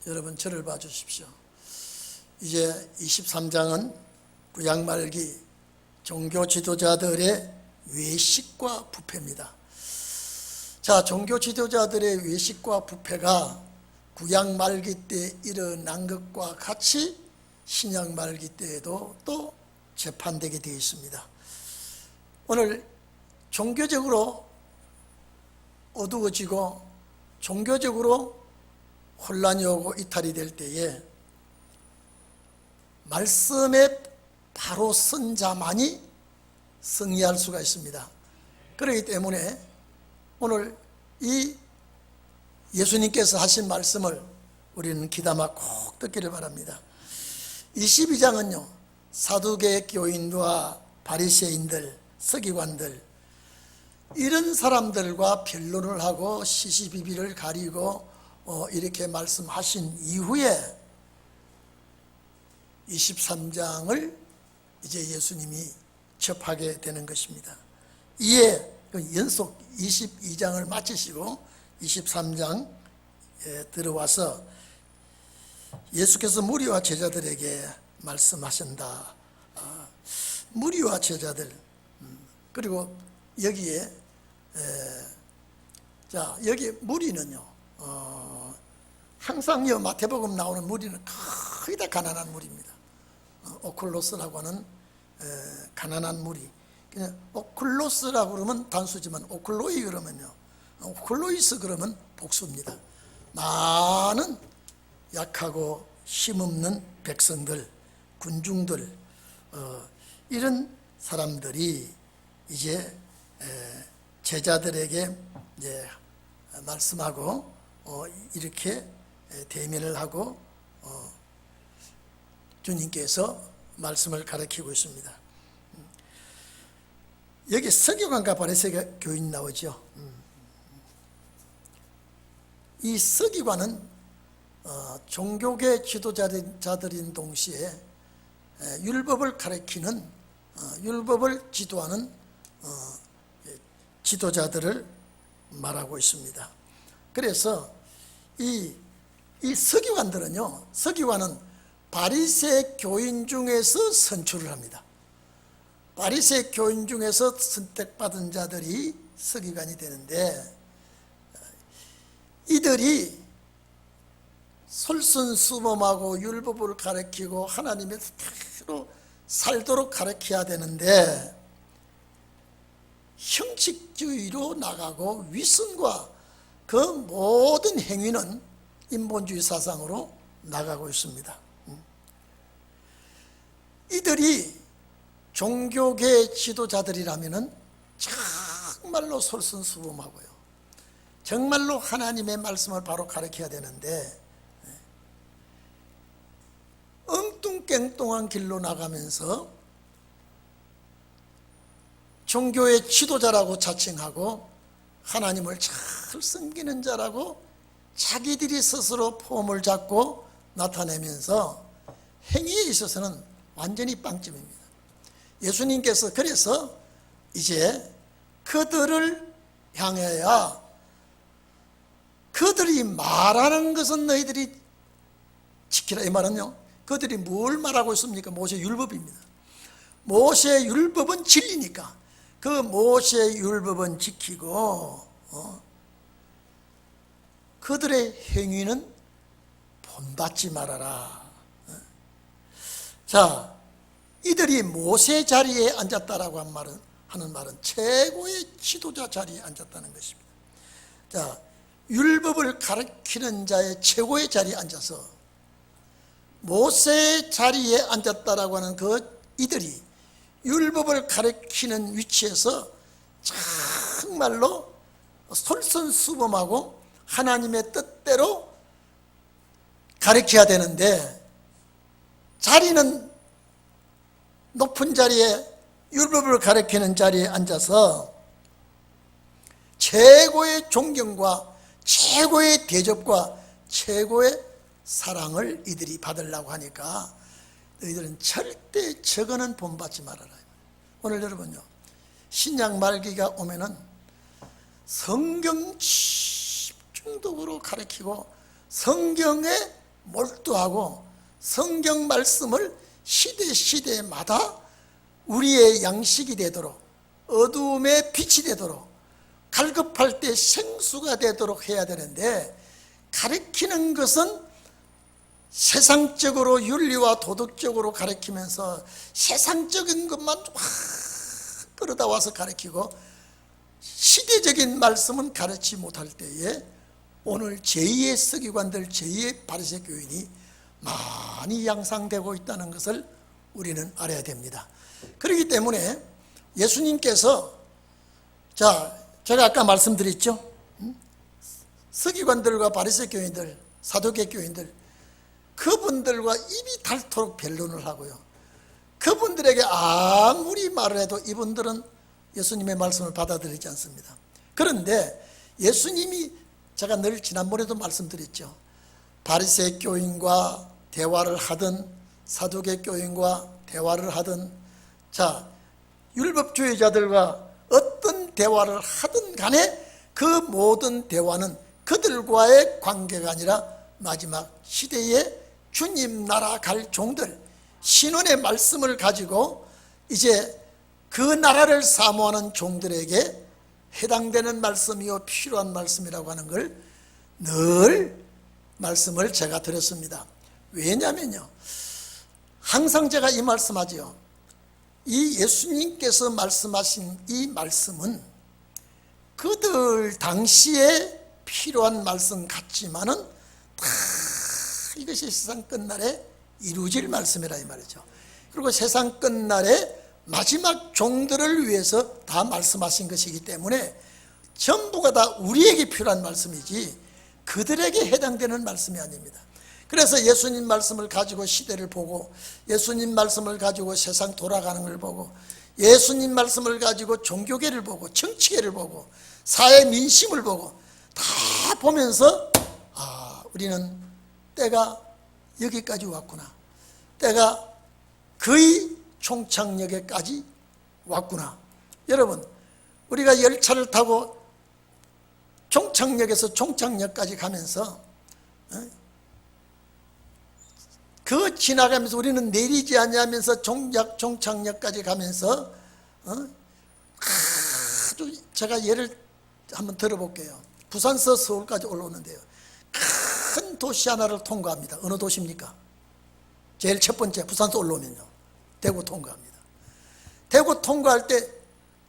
여러분 저를 봐 주십시오. 이제 23장은 구약 말기 종교 지도자들의 외식과 부패입니다. 자, 종교 지도자들의 외식과 부패가 구약 말기 때 일어난 것과 같이 신약 말기 때에도 또 재판되게 되어 있습니다. 오늘 종교적으로 어두워지고 종교적으로 혼란이 오고 이탈이 될 때에 말씀에 바로 선 자만이 승리할 수가 있습니다. 그렇기 때문에 오늘 이 예수님께서 하신 말씀을 우리는 귀담아 꼭 듣기를 바랍니다. 22장은요 사두개 교인과 바리새인들, 서기관들 이런 사람들과 변론을 하고 시시비비를 가리고 이렇게 말씀하신 이후에 23장을 이제 예수님이 접하게 되는 것입니다. 이에 연속 22장을 마치시고 23장에 들어와서 예수께서 무리와 제자들에게 말씀하신다. 무리와 제자들, 그리고 여기에 자, 여기 무리는요 항상 이 마태복음 나오는 무리는 거의 다 가난한 무리입니다. 오클로스라고 하는 가난한 무리. 그냥 오클로스라고 그러면 단수지만 오클로이 그러면요, 오클로이스 그러면 복수입니다. 많은 약하고 힘없는 백성들, 군중들, 이런 사람들이 이제 제자들에게 이제 말씀하고 이렇게 대면을 하고 주님께서 말씀을 가르치고 있습니다. 여기 서기관과 바리새 교인 나오죠. 이 서기관은 종교계 지도자들인 동시에 율법을 가르치는 율법을 지도하는 지도자들을 말하고 있습니다. 그래서 이 서기관들은요, 서기관은 바리새 교인 중에서 선출을 합니다. 바리새 교인 중에서 선택받은 자들이 서기관이 되는데, 이들이 솔선수범하고 율법을 가르치고 하나님의 뜻대로 살도록 가르쳐야 되는데, 형식주의로 나가고 위선과 그 모든 행위는 인본주의 사상으로 나가고 있습니다. 이들이 종교계 지도자들이라면 정말로 솔선수범하고요, 정말로 하나님의 말씀을 바로 가르쳐야 되는데 엉뚱깽뚱한 길로 나가면서 종교의 지도자라고 자칭하고 하나님을 잘 섬기는 자라고 자기들이 스스로 폼을 잡고 나타내면서 행위에 있어서는 완전히 빵점입니다. 예수님께서 그래서 이제 그들을 향하여 그들이 말하는 것은 너희들이 지키라, 이 말은요, 그들이 뭘 말하고 있습니까? 모세 율법입니다. 모세 율법은 진리니까 그 모세 율법은 지키고 그들의 행위는 본받지 말아라. 자, 이들이 모세 자리에 앉았다라고 하는 말은 최고의 지도자 자리에 앉았다는 것입니다. 자, 율법을 가르치는 자의 최고의 자리에 앉아서 모세 자리에 앉았다라고 하는 그 이들이 율법을 가르치는 위치에서 정말로 솔선수범하고 하나님의 뜻대로 가르쳐야 되는데, 자리는 높은 자리에 율법을 가르치는 자리에 앉아서 최고의 존경과 최고의 대접과 최고의 사랑을 이들이 받으려고 하니까 너희들은 절대 저거는 본받지 말아라. 오늘 여러분요, 신약 말기가 오면은 성경 집중적으로 가르치고 성경에 몰두하고 성경 말씀을 시대마다 우리의 양식이 되도록, 어두움의 빛이 되도록, 갈급할 때 생수가 되도록 해야 되는데, 가르치는 것은 세상적으로 윤리와 도덕적으로 가르치면서 세상적인 것만 막 끌어다 와서 가르치고 시대적인 말씀은 가르치지 못할 때에 오늘 제2의 서기관들, 제2의 바리새 교인이 많이 양상되고 있다는 것을 우리는 알아야 됩니다. 그렇기 때문에 예수님께서, 제가 아까 말씀드렸죠, 서기관들과 바리새 교인들, 사두개 교인들, 그분들과 입이 닳도록 변론을 하고요, 그분들에게 아무리 말을 해도 이분들은 예수님의 말씀을 받아들이지 않습니다. 그런데 예수님이, 제가 늘 지난번에도 말씀드렸죠, 바리새 교인과 대화를 하든 사두개 교인과 대화를 하든, 율법주의자들과 어떤 대화를 하든 간에 그 모든 대화는 그들과의 관계가 아니라 마지막 시대에 주님 나라 갈 종들, 신원의 말씀을 가지고 이제 그 나라를 사모하는 종들에게 해당되는 말씀이요 필요한 말씀이라고 하는 걸 늘 말씀을 제가 드렸습니다. 왜냐면요, 항상 제가 이 말씀하지요, 이 예수님께서 말씀하신 이 말씀은 그들 당시에 필요한 말씀 같지만은 다 이것이 세상 끝날에 이루어질 말씀이라 이 말이죠. 그리고 세상 끝날에 마지막 종들을 위해서 다 말씀하신 것이기 때문에 전부가 다 우리에게 필요한 말씀이지 그들에게 해당되는 말씀이 아닙니다. 그래서 예수님 말씀을 가지고 시대를 보고, 예수님 말씀을 가지고 세상 돌아가는 걸 보고, 예수님 말씀을 가지고 종교계를 보고, 정치계를 보고, 사회 민심을 보고 다 보면서 우리는 때가 여기까지 왔구나, 때가 거의 총창역에까지 왔구나. 여러분, 우리가 열차를 타고 종착역에서 종착역까지 가면서 그 지나가면서 우리는 내리지 않으면서 종착역까지 가면서 아주, 제가 예를 한번 들어볼게요. 부산서 서울까지 올라오는데요, 큰 도시 하나를 통과합니다. 어느 도시입니까? 제일 첫 번째 부산서 올라오면요, 대구 통과합니다. 대구 통과할 때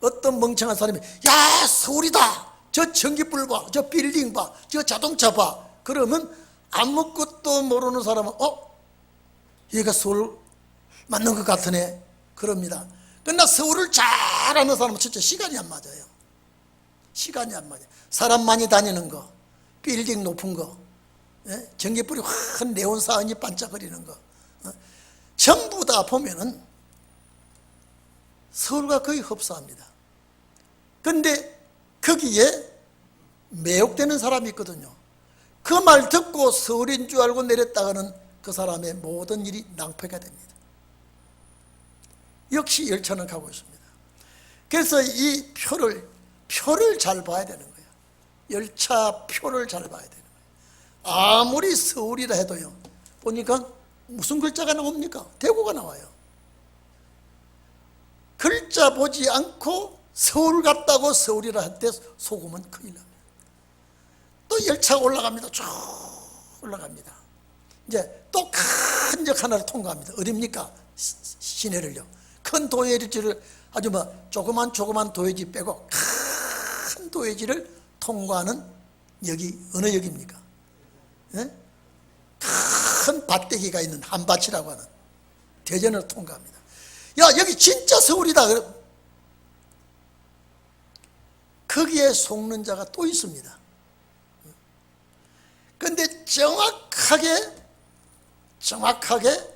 어떤 멍청한 사람이 야 서울이다, 저 전기불 봐, 저 빌딩 봐, 저 자동차 봐, 그러면 아무것도 모르는 사람은 얘가 서울 맞는 것 같으네 그럽니다. 그러나 서울을 잘 아는 사람은 진짜 시간이 안 맞아요. 시간이 안 맞아요. 사람 많이 다니는 거, 빌딩 높은 거, 전기불이 확 네온 사은이 반짝거리는 거, 전부 다 보면은 서울과 거의 흡사합니다. 그런데 거기에 매혹되는 사람이 있거든요. 그 말 듣고 서울인 줄 알고 내렸다가는 그 사람의 모든 일이 낭패가 됩니다. 역시 열차는 가고 있습니다. 그래서 이 표를 잘 봐야 되는 거예요. 열차 표를 잘 봐야 되는 거예요. 아무리 서울이라 해도요, 보니까 무슨 글자가 나옵니까? 대구가 나와요. 글자 보지 않고 서울 갔다고 서울이라 할 때 속으면 큰일 납니다. 또 열차가 올라갑니다. 쭉 올라갑니다. 이제 또 큰 역 하나를 통과합니다. 어딥니까? 시내를요. 큰 도예지를, 아주 조그만 도예지 빼고 큰 도예지를 통과하는 역이 어느 역입니까? 큰 밭대기가 있는 한밭이라고 하는 대전을 통과합니다. 야, 여기 진짜 서울이다. 거기에 속는 자가 또 있습니다. 그런데 정확하게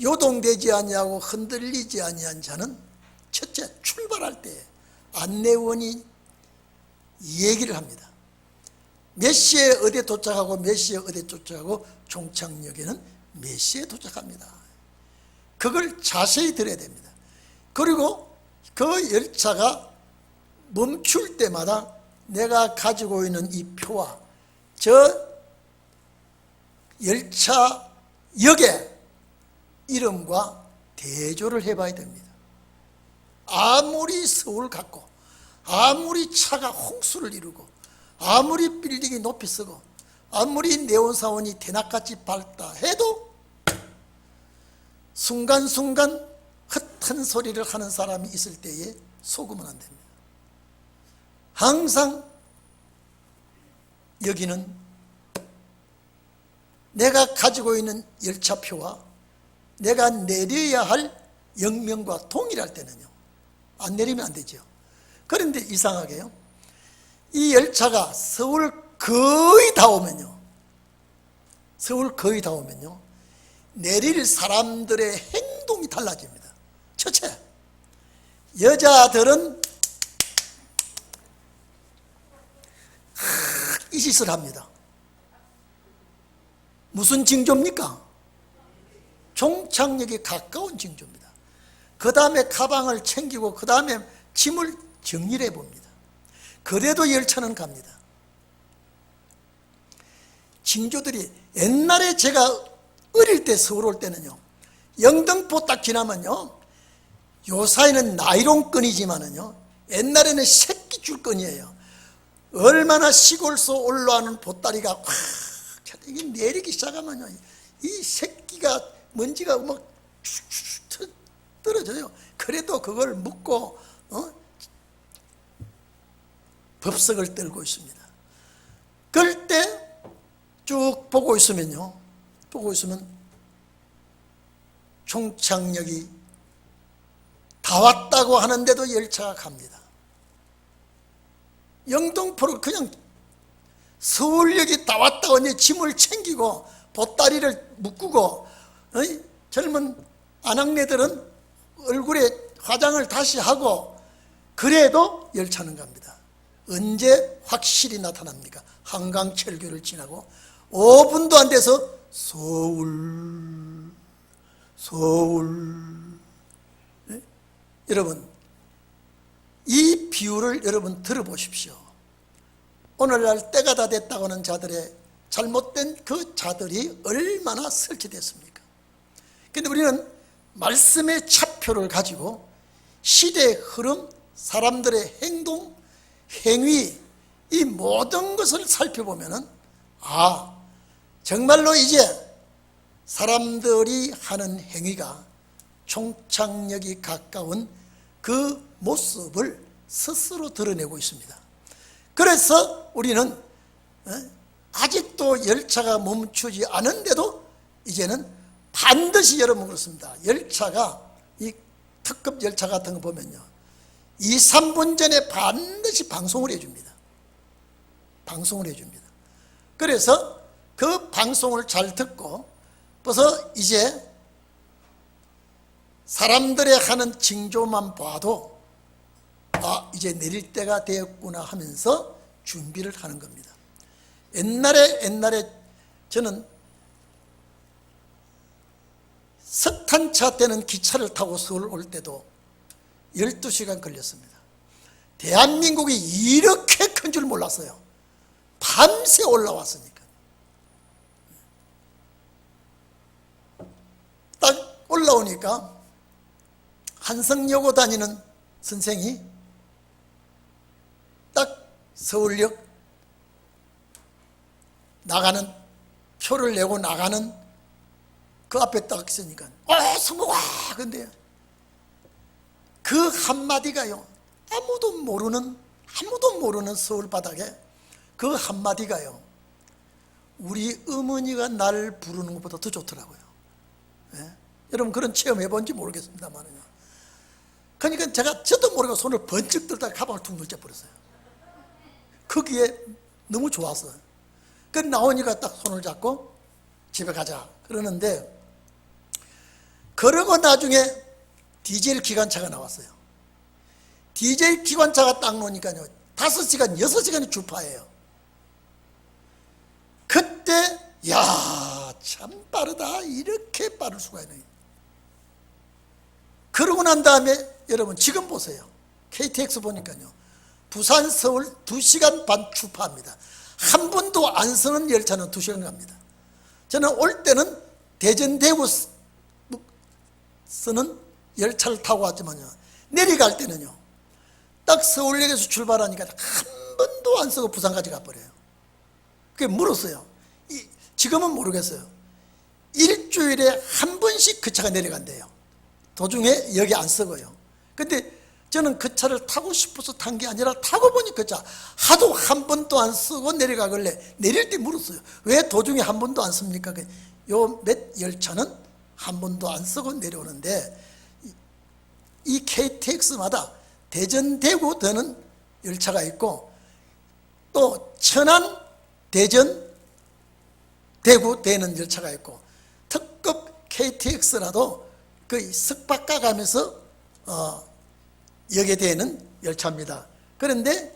요동되지 아니하고 흔들리지 아니한 자는 첫째, 출발할 때 안내원이 얘기를 합니다. 몇 시에 어디에 도착하고 몇 시에 어디에 도착하고 종착역에는 몇 시에 도착합니다. 그걸 자세히 들어야 됩니다. 그리고 그 열차가 멈출 때마다 내가 가지고 있는 이 표와 저 열차 역의 이름과 대조를 해봐야 됩니다. 아무리 서울 같고 아무리 차가 홍수를 이루고 아무리 빌딩이 높이 서고 아무리 네온사원이 대낮같이 밝다 해도 순간순간 헛한 소리를 하는 사람이 있을 때에 속으면 안 됩니다. 항상 여기는 내가 가지고 있는 열차표와 내가 내려야 할 역명과 동일할 때는요, 안 내리면 안 되죠. 그런데 이상하게요, 이 열차가 서울 거의 다 오면요, 내릴 사람들의 행동이 달라집니다. 첫째, 여자들은 이 짓을 합니다. 무슨 징조입니까? 종착역이 가까운 징조입니다. 그 다음에 가방을 챙기고 그 다음에 짐을 정리를 해봅니다. 그래도 열차는 갑니다. 징조들이, 옛날에 제가 어릴 때 서울 올 때는요, 영등포 딱 지나면요, 요사이는 나이론끈이지만은요, 옛날에는 새끼줄끈이에요. 얼마나 시골서 올라오는 보따리가 확 이게 내리기 시작하면요, 이 새끼가 먼지가 막 떨어져요. 그래도 그걸 묶고 법석을 떨고 있습니다. 그럴 때 쭉 보고 있으면 종착역이 다 왔다고 하는데도 열차가 갑니다. 영등포를 그냥 서울역이 다 왔다고 이제 짐을 챙기고 보따리를 묶고, 젊은 아낙네들은 얼굴에 화장을 다시 하고 그래도 열차는 갑니다. 언제 확실히 나타납니까? 한강철교를 지나고 5분도 안 돼서 서울. 네? 여러분, 이 비유를 여러분 들어보십시오. 오늘날 때가 다 됐다고 하는 자들의 잘못된 그 자들이 얼마나 설치됐습니까? 그런데 우리는 말씀의 차표를 가지고 시대의 흐름, 사람들의 행동, 행위, 이 모든 것을 살펴보면은, 정말로 이제 사람들이 하는 행위가 종착역이 가까운 그 모습을 스스로 드러내고 있습니다. 그래서 우리는 아직도 열차가 멈추지 않은데도 이제는 반드시, 여러분 그렇습니다, 열차가, 이 특급 열차 같은 거 보면요, 2, 3분 전에 반드시 방송을 해줍니다. 그래서 그 방송을 잘 듣고, 그래서 이제 사람들의 하는 징조만 봐도 이제 내릴 때가 되었구나 하면서 준비를 하는 겁니다. 옛날에 저는 석탄차 때는 기차를 타고 서울 올 때도 12시간 걸렸습니다. 대한민국이 이렇게 큰 줄 몰랐어요. 밤새 올라왔으니까. 딱 올라오니까 한성여고 다니는 선생이 딱 서울역 나가는, 표를 내고 나가는 그 앞에 딱 있으니까 성모가, 근데 그 한마디가요, 아무도 모르는 서울 바닥에 그 한마디가요, 우리 어머니가 날 부르는 것보다 더 좋더라고요. 여러분 그런 체험 해본지 모르겠습니다만요. 그러니까 저도 모르고 손을 번쩍 들다가 가방을 툭 눌러버렸어요. 거기에 너무 좋았어요. 그 나오니까 딱 손을 잡고 집에 가자 그러는데, 그러고 나중에 디젤 기관차가 나왔어요. 디젤 기관차가 딱 나오니까요, 5시간, 6시간이 주파예요. 그때 참 빠르다, 이렇게 빠를 수가 있네. 그러고 난 다음에 여러분 지금 보세요. KTX 보니까요, 부산 서울 2시간 반 주파합니다. 한 번도 안 서는 열차는 2시간 갑니다. 저는 올 때는 대전 대구 쓰는 열차를 타고 왔지만요, 내려갈 때는요 딱 서울역에서 출발하니까 한 번도 안 쓰고 부산까지 가버려요. 그게 물었어요. 지금은 모르겠어요. 일주일에 한 번씩 그 차가 내려간대요. 도중에 여기 안 쓰고요. 근데 저는 그 차를 타고 싶어서 탄 게 아니라 타고 보니 그 차 하도 한 번도 안 쓰고 내려가길래 내릴 때 물었어요. 왜 도중에 한 번도 안 씁니까? 요 몇 열차는 한 번도 안 쓰고 내려오는데, 이 KTX마다 대전 대구 되는 열차가 있고 또 천안 대전 대구 되는 열차가 있고, 특급 KTX라도 거의 석박가 가면서 여게 되는 열차입니다. 그런데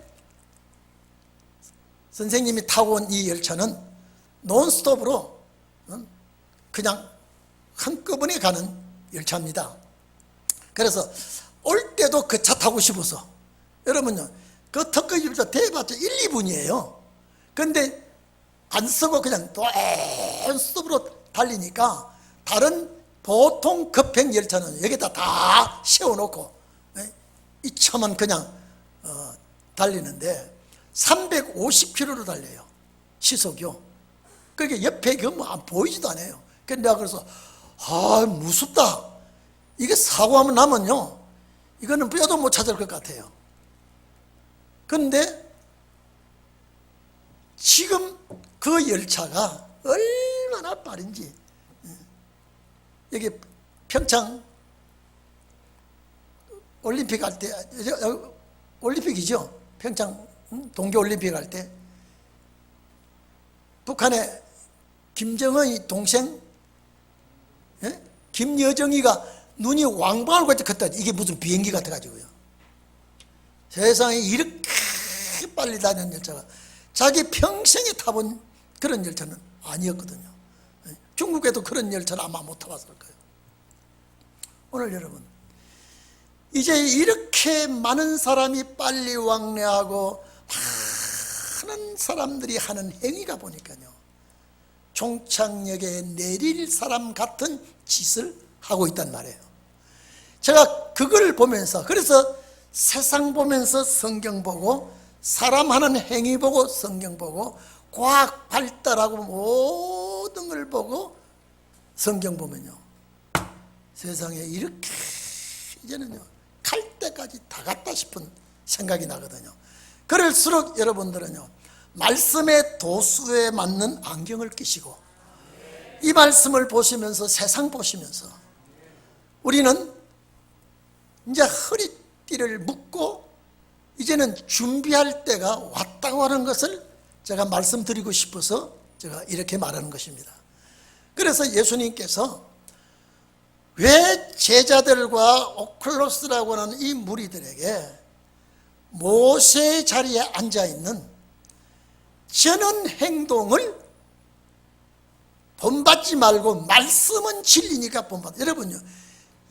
선생님이 타고 온 이 열차는 논스톱으로 그냥 한꺼번에 가는 열차입니다. 그래서 올 때도 그 차 타고 싶어서, 여러분요 그 특급 열차 대봤자 1, 2분이에요 근데 안 쓰고 그냥 논스톱으로 달리니까 다른 보통 급행 열차는 여기다 다 세워놓고 이 차만 그냥 달리는데 350km로 달려요, 시속이요. 그게 옆에 안 보이지도 않아요. 그래서 내가 그래서 무섭다, 이게 사고하면 나면요 이거는 뼈도 못 찾을 것 같아요. 그런데 지금 그 열차가 얼마나 빠른지, 여기 평창 올림픽 할 때, 올림픽이죠, 평창 동계올림픽 할 때 북한의 김정은의 동생 김여정이가 눈이 왕방울 같이 컸다. 이게 무슨 비행기 같아가지고요. 세상에 이렇게 빨리 다니는 열차가 자기 평생에 타본 그런 열차는 아니었거든요. 중국에도 그런 열차는 아마 못 타봤을 거예요. 오늘 여러분, 이제 이렇게 많은 사람이 빨리 왕래하고 많은 사람들이 하는 행위가 보니까요, 종착역에 내릴 사람 같은 짓을 하고 있단 말이에요. 제가 그걸 보면서, 그래서 세상 보면서 성경 보고, 사람 하는 행위 보고 성경 보고, 과학 발달하고 모든 걸 보고 성경 보면요, 세상에 이렇게 이제는요 갈 때까지 다 갔다 싶은 생각이 나거든요. 그럴수록 여러분들은요 말씀의 도수에 맞는 안경을 끼시고 이 말씀을 보시면서, 세상 보시면서, 우리는 이제 허리띠를 묶고 이제는 준비할 때가 왔다고 하는 것을 제가 말씀드리고 싶어서 제가 이렇게 말하는 것입니다. 그래서 예수님께서 왜 제자들과 오클로스라고 하는 이 무리들에게 모세의 자리에 앉아있는 저는 행동을 본받지 말고 말씀은 진리니까 본받아.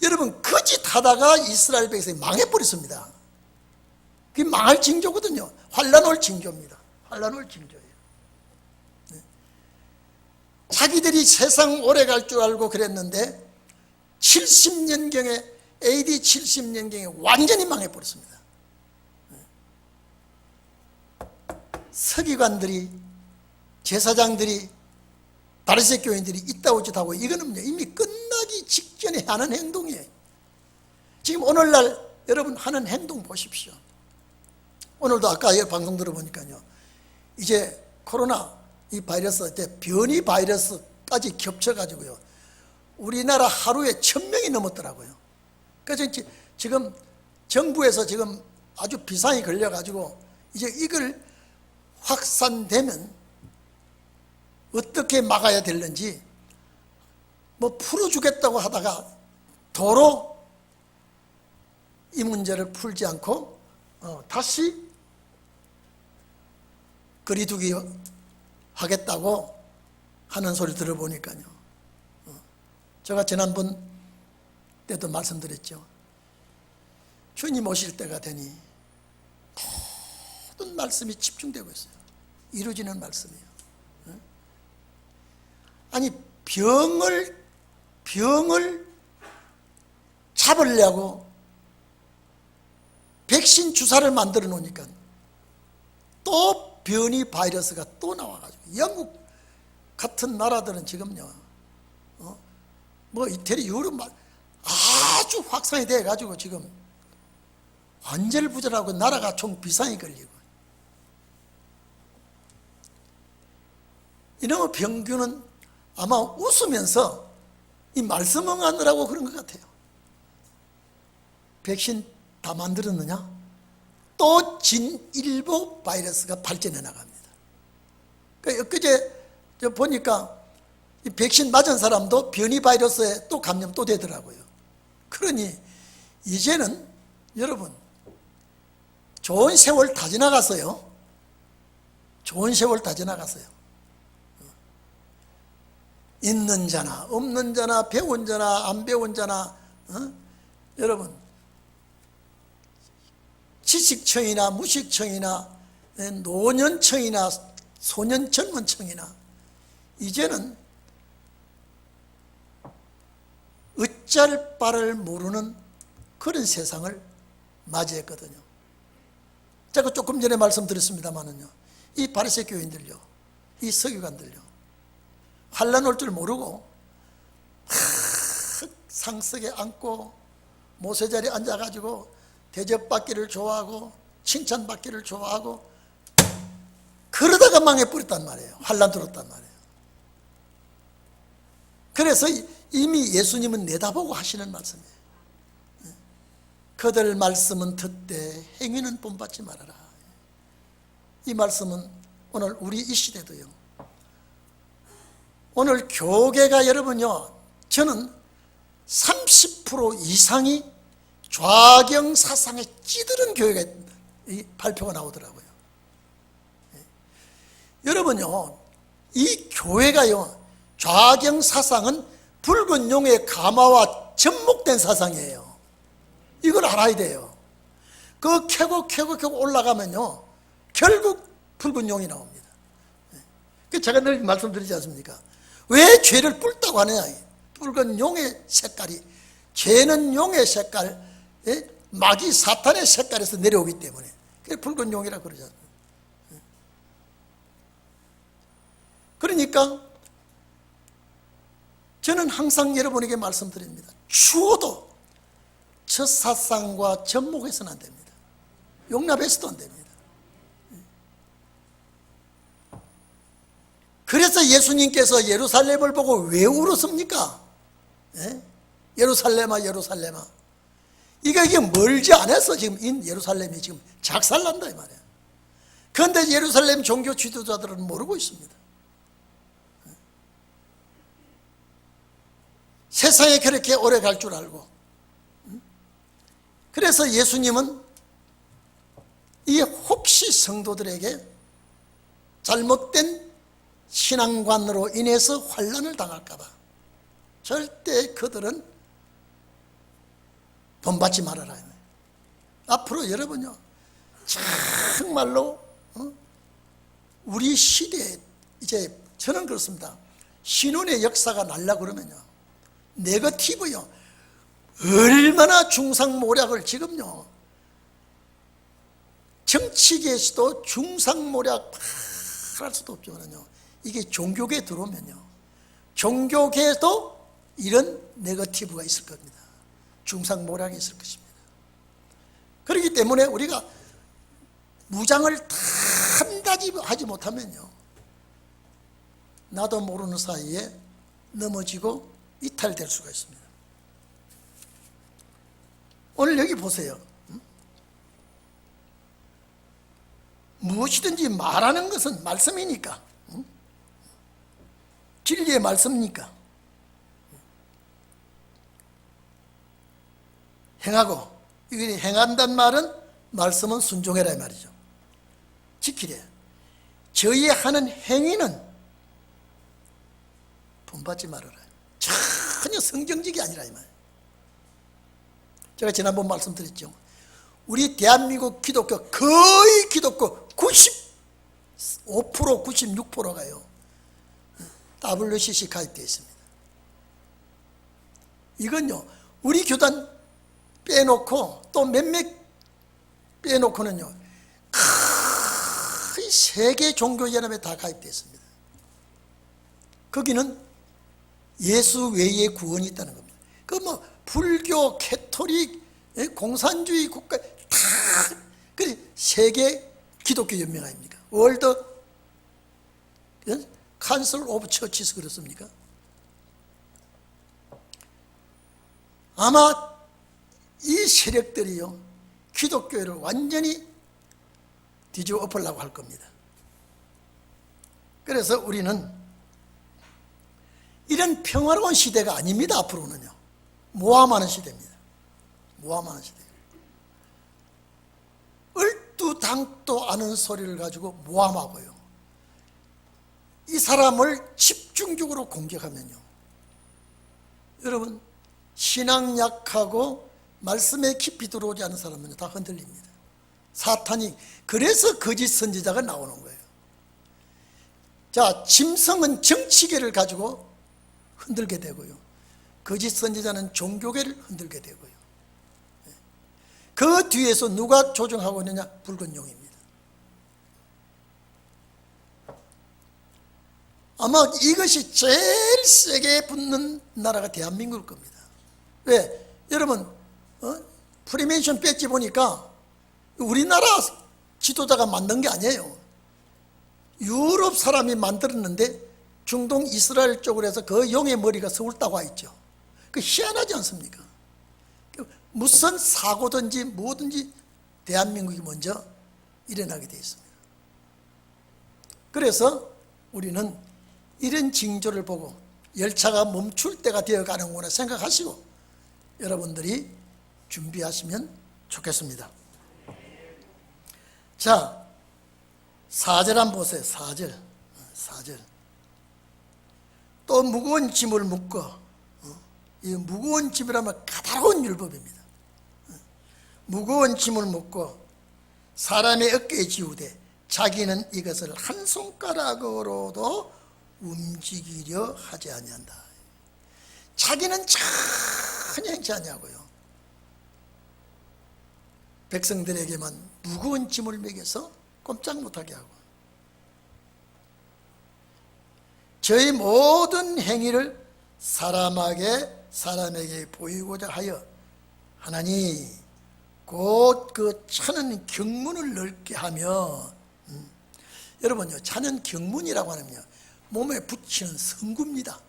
여러분 거짓하다가 이스라엘 백성이 망해버렸습니다. 그게 망할 징조거든요. 환난 올 징조입니다. 환난 올 징조예요. 자기들이 세상 오래 갈 줄 알고 그랬는데 70년경에, AD 70년경에 완전히 망해버렸습니다. 서기관들이, 제사장들이, 바리새 교인들이 이따오 짓하고, 이거는 이미 끝나기 직전에 하는 행동이에요. 지금 오늘날 여러분 하는 행동 보십시오. 오늘도 아까 방송 들어보니까요, 이제 코로나 이 바이러스 때 변이 바이러스까지 겹쳐가지고요, 우리나라 하루에 1000명이 넘었더라고요. 그래서 지금 정부에서 지금 아주 비상이 걸려가지고 이제 이걸 확산되면 어떻게 막아야 되는지 뭐 풀어주겠다고 하다가 도로 이 문제를 풀지 않고 다시 거리두기 하겠다고 하는 소리 들어보니까요, 제가 지난번 때도 말씀드렸죠. 주님 오실 때가 되니 말씀이 집중되고 있어요. 이루어지는 말씀이에요. 아니 병을 잡으려고 백신 주사를 만들어 놓으니까 또 변이 바이러스가 또 나와가지고 영국 같은 나라들은 지금요 뭐 이태리 유럽 아주 확산이 돼가지고 지금 환절부절하고 나라가 총 비상이 걸리고 이놈의 병균은 아마 웃으면서 이 말씀 응하느라고 그런 것 같아요. 백신 다 만들었느냐? 또 진일보 바이러스가 발전해 나갑니다. 그러니까 엊그제 보니까 이 백신 맞은 사람도 변이 바이러스에 또 감염 또 되더라고요. 그러니 이제는 여러분 좋은 세월 다 지나갔어요. 좋은 세월 다 지나갔어요. 있는 자나 없는 자나 배운 자나 안 배운 자나 여러분 지식청이나 무식청이나 노년청이나 소년 젊은청이나 이제는 어쩔 바를 모르는 그런 세상을 맞이했거든요. 제가 조금 전에 말씀드렸습니다마는요, 이 바리새 교인들요, 이 서기관들요, 환난 올 줄 모르고 상석에 앉고 모세 자리에 앉아가지고 대접받기를 좋아하고 칭찬받기를 좋아하고 그러다가 망해버렸단 말이에요. 환난 들었단 말이에요. 그래서 이미 예수님은 내다보고 하시는 말씀이에요. 그들 말씀은 듣되 행위는 본받지 말아라. 이 말씀은 오늘 우리 이 시대도요, 오늘 교계가 여러분요, 저는 30% 이상이 좌경 사상에 찌들은 교회가 발표가 나오더라고요. 여러분요, 이 교회가요, 좌경 사상은 붉은 용의 가마와 접목된 사상이에요. 이걸 알아야 돼요. 그 캐고 올라가면요, 결국 붉은 용이 나옵니다. 제가 늘 말씀드리지 않습니까? 왜 죄를 뿔다고 하느냐? 붉은 용의 색깔이, 죄는 용의 색깔, 마귀 사탄의 색깔에서 내려오기 때문에 그게 붉은 용이라고 그러지 않습니까? 그러니까 저는 항상 여러분에게 말씀드립니다. 추워도 저 사상과 접목해서는 안 됩니다. 용납해서도 안 됩니다. 그래서 예수님께서 예루살렘을 보고 왜 울었습니까? 예루살렘아 예루살렘아, 이게 멀지 않아서 지금 예루살렘이 지금 작살난다 이 말이에요. 그런데 예루살렘 종교 지도자들은 모르고 있습니다. 세상에 그렇게 오래 갈 줄 알고. 그래서 예수님은 이 혹시 성도들에게 잘못된 신앙관으로 인해서 환난을 당할까 봐 절대 그들은 본받지 말아라. 앞으로 여러분요, 정말로 우리 시대에 이제 저는 그렇습니다. 신혼의 역사가 날라 그러면요, 네거티브요, 얼마나 중상모략을 지금요, 정치계에서도 중상모략 할 수도 없지만요, 이게 종교계에 들어오면요, 종교계에도 이런 네거티브가 있을 겁니다. 중상모략이 있을 것입니다. 그렇기 때문에 우리가 무장을 단단히 하지 못하면요, 나도 모르는 사이에 넘어지고 이탈될 수가 있습니다. 오늘 여기 보세요. 무엇이든지 말하는 것은 말씀이니까, 진리의 말씀이니까 행하고, 이게 행한다는 말은 말씀은 순종해라 이 말이죠. 지키래. 저희 하는 행위는 본받지 말아라. 전혀 성경적이 아니라 이 말이에요. 제가 지난번 말씀드렸죠. 우리 대한민국 기독교, 거의 기독교 95% 96%가요 WCC 가입되어 있습니다. 이건요 우리 교단 빼놓고 또 몇몇 빼놓고는요 거의 세계 종교연합에 다 가입되어 있습니다. 거기는 예수 외에 구원이 있다는 겁니다. 그 뭐 불교, 캐토릭, 공산주의 국가 다 그래 세계 기독교 연맹 아닙니까? 월드 카운슬 오브 처치스 그렇습니까? 아마 이 세력들이요 기독교를 완전히 뒤집어 엎으려고 할 겁니다. 그래서 우리는 이런 평화로운 시대가 아닙니다. 앞으로는요 모함하는 시대입니다. 모함하는 시대. 얼두당도 않은 소리를 가지고 모함하고요 이 사람을 집중적으로 공격하면요 여러분 신앙 약하고 말씀에 깊이 들어오지 않은 사람은 다 흔들립니다. 사탄이 그래서 거짓 선지자가 나오는 거예요. 자, 짐승은 정치계를 가지고 흔들게 되고요 거짓 선지자는 종교계를 흔들게 되고요 그 뒤에서 누가 조종하고 있느냐? 붉은 용입니다. 아마 이것이 제일 세게 붙는 나라가 대한민국일 겁니다. 왜? 여러분 프리메이션 배지 보니까 우리나라 지도자가 만든 게 아니에요. 유럽 사람이 만들었는데 중동 이스라엘 쪽으로 해서 그 용의 머리가 서울다고 와 있죠. 그 희한하지 않습니까? 무슨 사고든지 뭐든지 대한민국이 먼저 일어나게 되어 있습니다. 그래서 우리는 이런 징조를 보고 열차가 멈출 때가 되어가는구나 생각하시고 여러분들이 준비하시면 좋겠습니다. 자, 4절 한번 보세요. 4절. 또 무거운 짐을 묶어. 이 무거운 짐이라면 가다로운 율법입니다. 무거운 짐을 묶고 사람의 어깨에 지우되 자기는 이것을 한 손가락으로도 움직이려 하지 아니한다. 자기는 전혀 행치 아니하고요 백성들에게만 무거운 짐을 매겨서 꼼짝 못하게 하고 저희 모든 행위를 사람에게 보이고자 하여 하나니 곧 그 차는 경문을 넓게 하며 여러분요 차는 경문이라고 하면요 몸에 붙이는 성구입니다.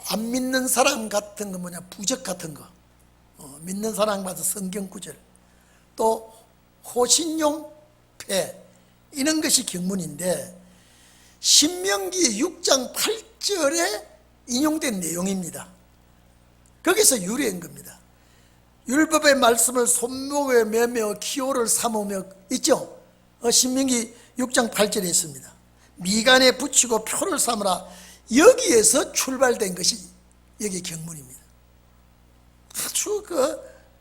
안 믿는 사람 같은 거 뭐냐 부적 같은 거 믿는 사람 봐서 성경 구절 또 호신용 패 이런 것이 경문인데 신명기 6장 8절에 인용된 내용입니다. 거기서 유래한 겁니다. 율법의 말씀을 손목에 매며 기호를 삼으며 있죠. 신명기 6장 8절에 있습니다. 미간에 붙이고 표를 삼으라. 여기에서 출발된 것이 여기 경문입니다. 아주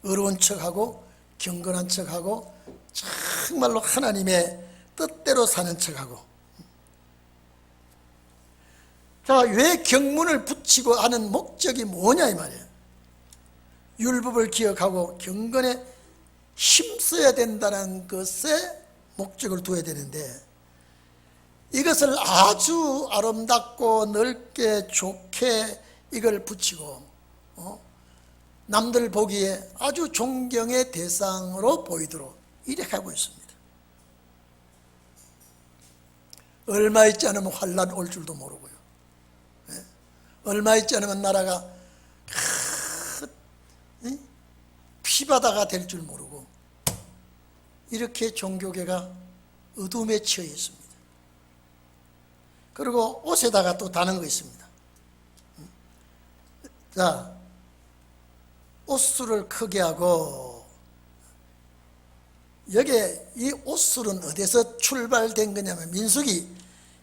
어려운 척하고 경건한 척하고 정말로 하나님의 뜻대로 사는 척하고 자, 왜 경문을 붙이고 하는 목적이 뭐냐 이 말이에요. 율법을 기억하고 경건에 힘써야 된다는 것에 목적을 두어야 되는데 이것을 아주 아름답고 넓게 좋게 이걸 붙이고 남들 보기에 아주 존경의 대상으로 보이도록 이렇게 하고 있습니다. 얼마 있지 않으면 환란 올 줄도 모르고요. 얼마 있지 않으면 나라가 피바다가 될 줄 모르고 이렇게 종교계가 어둠에 처해 있습니다. 그리고 옷에다가 또 다른 거 있습니다. 자, 옷술을 크게 하고 여기에 이 옷술은 어디서 출발된 거냐면 민수기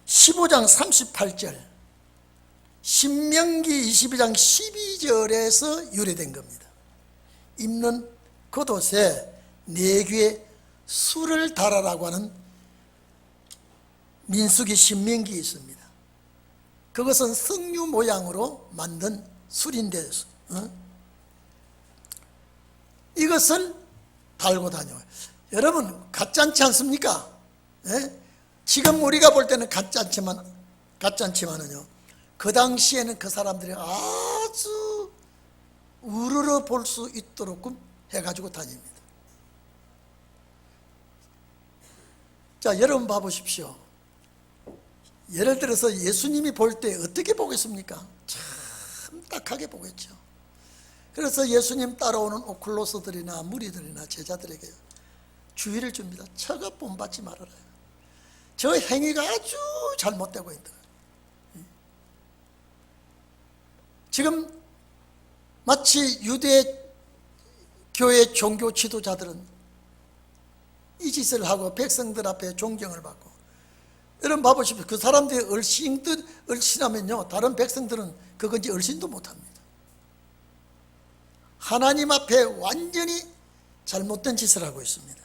15장 38절 신명기 22장 12절에서 유래된 겁니다. 입는 겉옷에 네 귀에 술을 달아라고 하는 민수기 신명기에 있습니다. 그것은 석류 모양으로 만든 술인데 이것을 달고 다녀요. 여러분 가짜않지 않습니까? 예? 지금 우리가 볼 때는 가짜않지만은요, 그 당시에는 그 사람들이 아주 우러러 볼 수 있도록 해가지고 다닙니다. 자, 여러분 봐보십시오. 예를 들어서 예수님이 볼 때 어떻게 보겠습니까? 참 딱하게 보겠죠. 그래서 예수님 따라오는 오클로스들이나 무리들이나 제자들에게 주의를 줍니다. 저거 본받지 말아라. 저 행위가 아주 잘못되고 있다. 지금 마치 유대 교회 종교 지도자들은 이 짓을 하고 백성들 앞에 존경을 받고, 여러분 봐보십시오. 그 사람들이 얼씬하면요, 다른 백성들은 그건지 얼씬도 못합니다. 하나님 앞에 완전히 잘못된 짓을 하고 있습니다.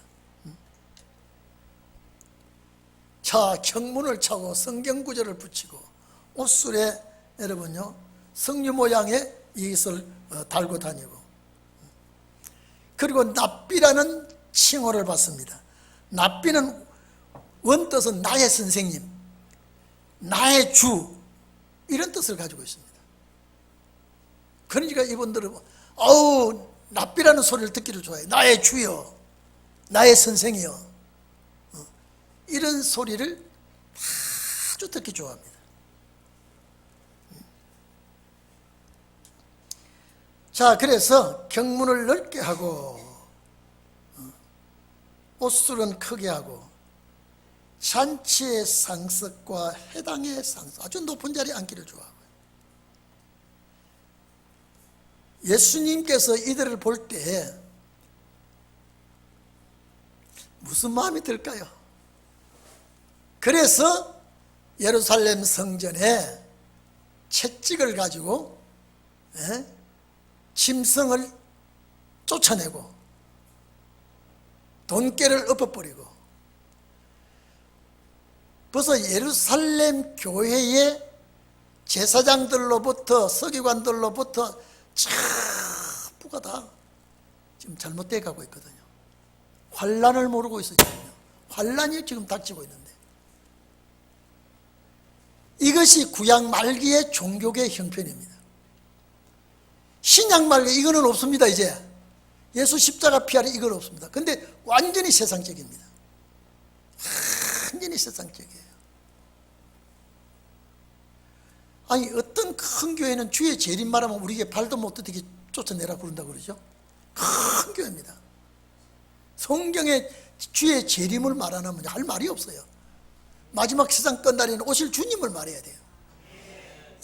자, 경문을 차고 성경구절을 붙이고 옷술에 여러분요, 석류 모양의 이것을 달고 다니고, 그리고 납비라는 칭호를 받습니다. 납비는 원뜻은 나의 선생님, 나의 주, 이런 뜻을 가지고 있습니다. 그러니까 이분들은 어우, 납비라는 소리를 듣기를 좋아해요. 나의 주여, 나의 선생이여, 이런 소리를 아주 듣기 좋아합니다. 자, 그래서 경문을 넓게 하고 옷술은 크게 하고 잔치의 상석과 해당의 상석, 아주 높은 자리에 앉기를 좋아하고요. 예수님께서 이들을 볼 때 무슨 마음이 들까요? 그래서 예루살렘 성전에 채찍을 가지고 짐승을 쫓아내고 돈깨를 엎어버리고, 벌써 예루살렘 교회의 제사장들로부터 서기관들로부터 전부가 다 지금 잘못되어 가고 있거든요. 환란을 모르고 있거든요. 환란이 지금 닥치고 있는데, 이것이 구약 말기의 종교계 형편입니다. 신약 말기 이거는 없습니다. 이제 예수 십자가 피하리 이건 없습니다. 근데 완전히 세상적입니다. 완전히 세상적이에요. 아니, 어떤 큰 교회는 주의 재림 말하면 우리에게 발도 못 디디게 쫓아내라 그런다고 그러죠. 큰 교회입니다. 성경에 주의 재림을 말 안 하면 할 말이 없어요. 마지막 세상 끝날에는 오실 주님을 말해야 돼요.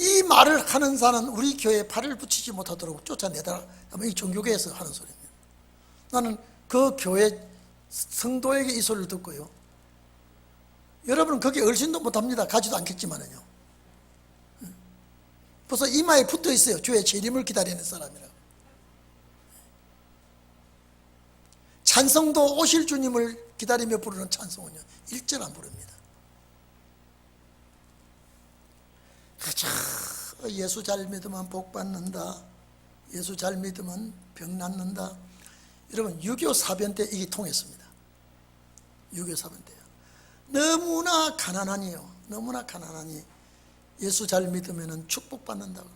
이 말을 하는 자는 우리 교회에 발을 붙이지 못하도록 쫓아내더라 하면 이 종교계에서 하는 소리입니다. 나는 그 교회 성도에게 이 소리를 듣고요, 여러분은 거기에 얼씬도 못합니다. 가지도 않겠지만은요, 벌써 이마에 붙어 있어요. 주의 재림을 기다리는 사람이라고. 찬송도 오실 주님을 기다리며 부르는 찬송은요, 1절 안 부릅니다. 그저 예수 잘 믿으면 복 받는다, 예수 잘 믿으면 병 낫는다. 여러분, 유교 사변 때 이게 통했습니다. 유교 사변 때요. 너무나 가난하니요, 너무나 가난하니 예수 잘 믿으면 축복받는다고.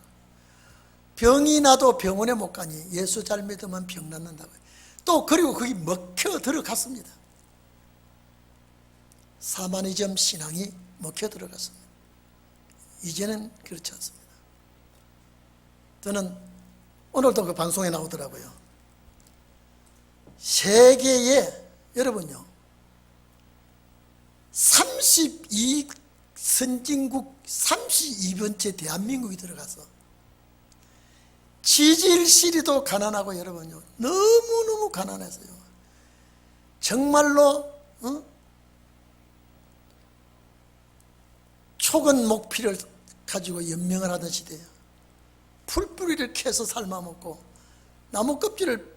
병이 나도 병원에 못 가니 예수 잘 믿으면 병 낫는다고. 또 그리고 거기 먹혀 들어갔습니다. 사마니즘 신앙이 먹혀 들어갔습니다. 이제는 그렇지 않습니다. 저는 오늘도 그 방송에 나오더라고요. 세계에 여러분요, 32 선진국 32번째 대한민국이 들어가서 지질시리도 가난하고, 여러분요, 너무너무 가난해서요, 정말로 촉은 목피를 가지고 연명을 하던 시대예요. 풀뿌리를 캐서 삶아먹고 나무 껍질을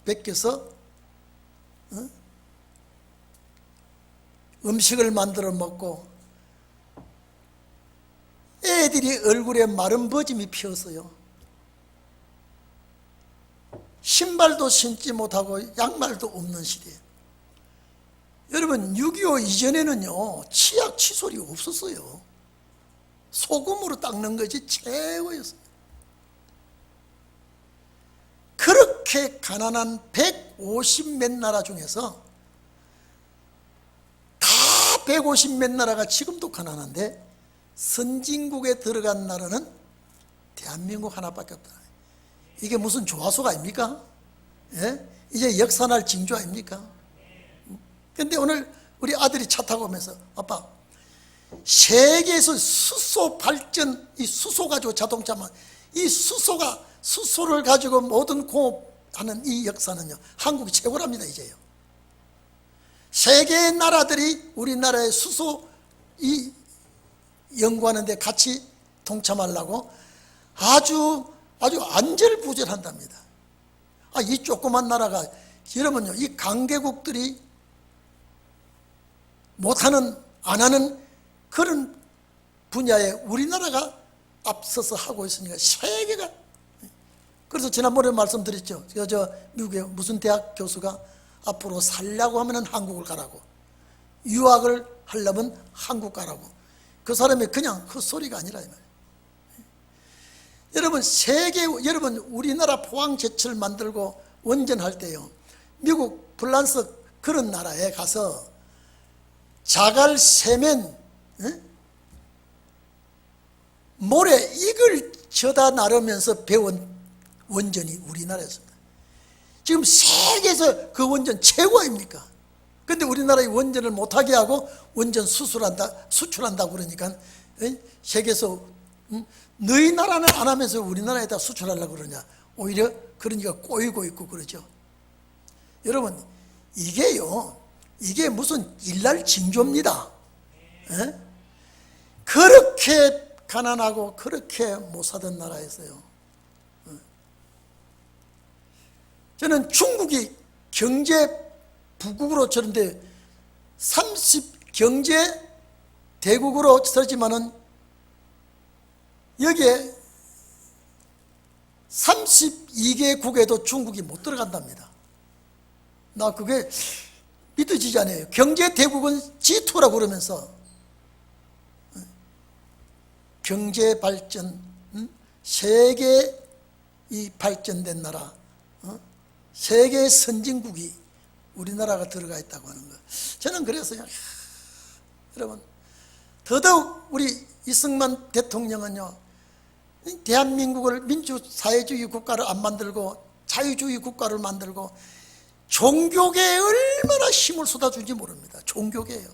베껴서 음식을 만들어 먹고 애들이 얼굴에 마른 버짐이 피었어요. 신발도 신지 못하고 양말도 없는 시대. 여러분 6.25 이전에는요 치약 칫솔이 없었어요. 소금으로 닦는 것이 최고였어요. 그렇게 가난한 150몇 나라 중에서 다 150몇 나라가 지금도 가난한데 선진국에 들어간 나라는 대한민국 하나밖에 없다. 이게 무슨 조화수가 아닙니까? 예? 이제 역사날 징조 아닙니까? 근데 오늘 우리 아들이 차 타고 오면서 아빠 세계에서 수소 발전, 이 수소 가지고 자동차만, 이 수소를 가지고 모든 공업하는 이 역사는요 한국이 최고랍니다. 이제요 세계의 나라들이 우리나라의 수소 이 연구하는데 같이 동참하려고 아주 안절부절한답니다. 이 조그만 나라가, 여러분요 이 강대국들이 못하는 안 하는 그런 분야에 우리나라가 앞서서 하고 있으니까 세계가. 그래서 지난번에 말씀드렸죠. 저 미국의 무슨 대학 교수가 앞으로 살려고 하면 한국을 가라고, 유학을 하려면 한국 가라고. 그 사람이 그냥 헛소리가 아니라 이 말이에요. 여러분 우리나라 포항제철 만들고 원전할 때요 미국 프랑스 그런 나라에 가서 자갈, 세면, 모래 이걸 져다 나르면서 배운 원전이 우리나라였습니다. 지금 세계에서 그 원전 최고 아닙니까? 근데 우리나라의 원전을 못하게 하고 원전 수출한다고 그러니까 세계에서 너희 나라는 안 하면서 우리나라에다 수출하려고 그러냐. 오히려 그러니까 꼬이고 있고 그러죠. 여러분 이게 무슨 일날 징조입니다. 에? 그렇게 가난하고 그렇게 못 살던 나라에서요 저는 중국이 경제 부국으로 저런데 경제 대국으로 서지만은 여기에 32개국에도 중국이 못 들어간답니다. 나 그게 믿어지지 않아요. 경제 대국은 G2라고 그러면서 경제 발전, 세계 이 발전된 나라, 세계 선진국이 우리나라가 들어가 있다고 하는 거. 저는 그래서요, 여러분 더더욱 우리 이승만 대통령은요 대한민국을 민주사회주의 국가를 안 만들고 자유주의 국가를 만들고 종교계에 얼마나 힘을 쏟아준지 모릅니다. 종교계예요.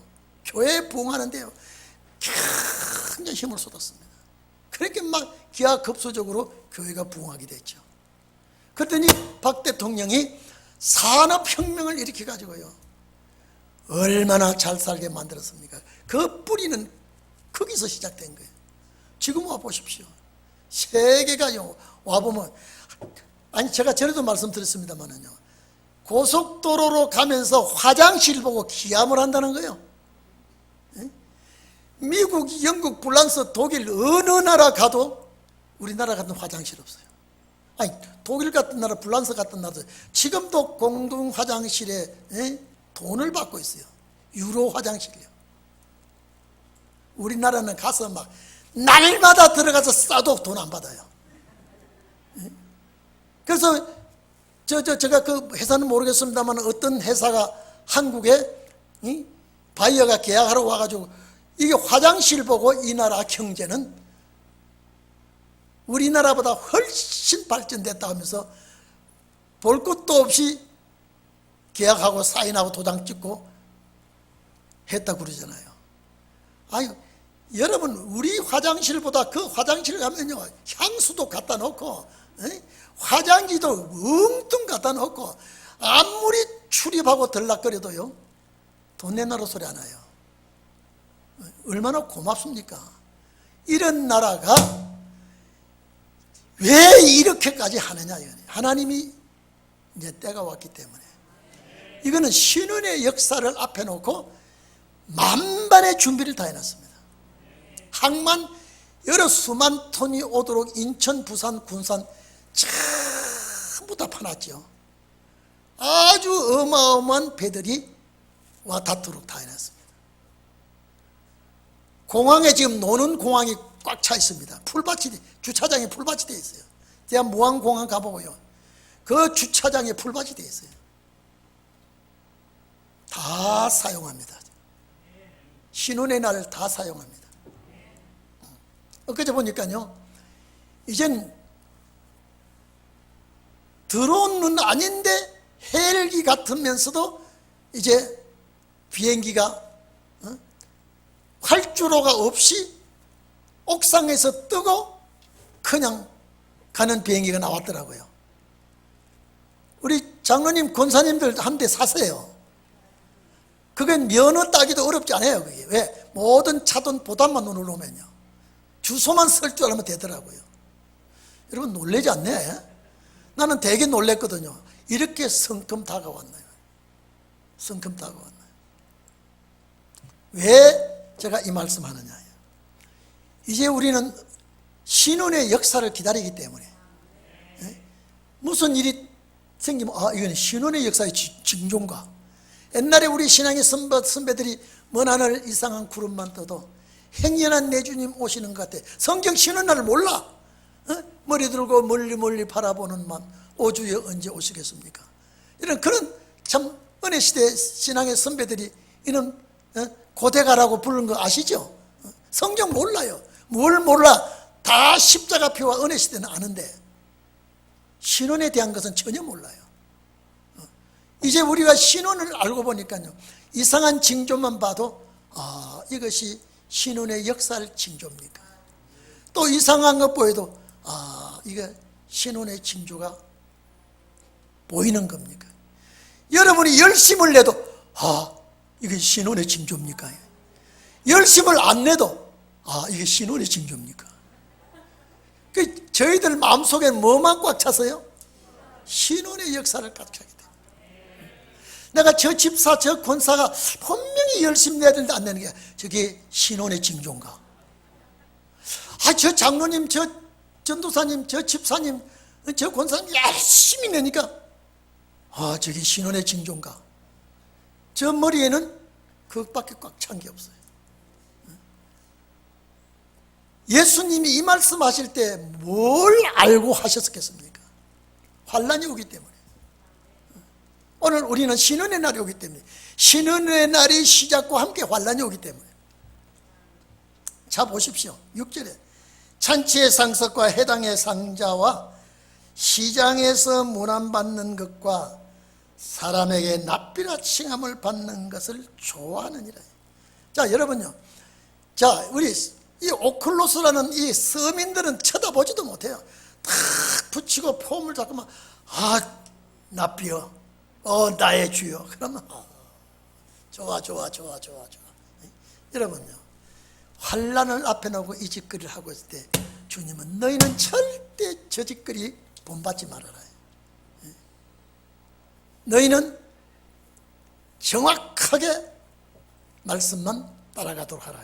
교회에 부응하는데요 굉장히 힘을 쏟았습니다. 그렇게 막 기하급수적으로 교회가 부응하게 됐죠. 그랬더니 박 대통령이 산업혁명을 일으켜가지고요 얼마나 잘 살게 만들었습니까? 그 뿌리는 거기서 시작된 거예요. 지금 와보십시오. 세계가요 와보면, 아니 제가 전에도 말씀드렸습니다만은요 고속도로로 가면서 화장실 보고 기함을 한다는 거예요. 미국, 영국, 프랑스, 독일 어느 나라 가도 우리나라 같은 화장실 없어요. 아니 독일 같은 나라, 프랑스 같은 나라도 지금도 공동 화장실에 돈을 받고 있어요. 유로 화장실이요. 우리나라는 가서 막 날마다 들어가서 싸도 돈 안 받아요. 그래서 제가 그 회사는 모르겠습니다만 어떤 회사가 한국에 바이어가 계약하러 와가지고 이게 화장실 보고 이 나라 경제는 우리나라보다 훨씬 발전됐다 하면서 볼 것도 없이 계약하고 사인하고 도장 찍고 했다고 그러잖아요. 아니 여러분 우리 화장실보다 그 화장실 가면요 향수도 갖다 놓고 화장지도 엉뚱 갖다 놓고 아무리 출입하고 들락거려도요 돈 내놔라 소리 안 해요. 얼마나 고맙습니까? 이런 나라가 왜 이렇게까지 하느냐. 하나님이 이제 때가 왔기 때문에 이거는 신혼의 역사를 앞에 놓고 만반의 준비를 다 해놨습니다. 항만 여러 수만 톤이 오도록 인천, 부산, 군산 전부 다 파놨죠. 아주 어마어마한 배들이 와 닿도록 다 해놨습니다. 공항에 지금 노는 공항이 꽉 차 있습니다. 풀밭이, 주차장에 풀밭이 되어 있어요. 대한무항공항 가보고요, 그 주차장에 풀밭이 되어 있어요. 다 사용합니다. 신혼의 날 다 사용합니다. 엊그제 보니까요, 이젠 드론은 아닌데 헬기 같으면서도 이제 비행기가 활주로가 없이 옥상에서 뜨고 그냥 가는 비행기가 나왔더라고요. 우리 장로님, 권사님들 한 대 사세요. 그게 면허 따기도 어렵지 않아요. 그게. 왜? 모든 차든 보단만 누르면요, 주소만 쓸 줄 알면 되더라고요. 여러분 놀라지 않네? 나는 되게 놀랬거든요. 이렇게 성큼 다가왔나요? 성큼 다가왔나요? 왜 제가 이 말씀하느냐? 이제 우리는 신혼의 역사를 기다리기 때문에 무슨 일이 생기면 이건 신혼의 역사의 징조인가? 옛날에 우리 신앙의 선배들이 먼 하늘 이상한 구름만 떠도 행연한 내 주님 오시는 것 같아. 성경 쉬는 날을 몰라. 머리 들고 멀리 멀리 바라보는 만 오주여 언제 오시겠습니까? 이런 그런 참 은혜시대 신앙의 선배들이 이런 고대가라고 부르는 거 아시죠? 성경 몰라요. 뭘 몰라? 다 십자가표와 은혜시대는 아는데 신혼에 대한 것은 전혀 몰라요. 이제 우리가 신혼을 알고 보니까요, 이상한 징조만 봐도 이것이 신혼의 역사를 징조입니까? 또 이상한 것 보여도 이게 신혼의 징조가 보이는 겁니까? 여러분이 열심을 내도 이게 신혼의 징조입니까? 열심을 안 내도 이게 신혼의 징조입니까? 저희들 마음속에 뭐만 꽉 차서요? 신혼의 역사를 꽉 차게 돼요. 내가 저 집사, 저 권사가 분명히 열심히 내야 되는데 안 내는 게 저게 신혼의 징조인가? 저 장로님, 저 전도사님, 저 집사님, 저 권사님 열심히 내니까 저게 신혼의 징조인가? 저 머리에는 그것밖에 꽉 찬 게 없어요. 예수님이 이 말씀하실 때 뭘 알고 하셨겠습니까? 환난이 오기 때문에. 오늘 우리는 신혼의 날이 오기 때문에, 신혼의 날이 시작과 함께 환난이 오기 때문에. 자 보십시오. 6절에 잔치의 상석과 해당의 상자와 시장에서 문안받는 것과 사람에게 납비라 칭함을 받는 것을 좋아하느니라. 자 여러분요, 자 우리 이 오클로스라는 이 서민들은 쳐다보지도 못해요. 탁 붙이고 폼을 잡고만 납비여, 나의 주여. 그러면 좋아. 여러분요, 환난을 앞에 놓고 이 짓거리를 하고 있을 때 주님은 너희는 절대 저 짓거리 본받지 말아라. 너희는 정확하게 말씀만 따라가도록 하라.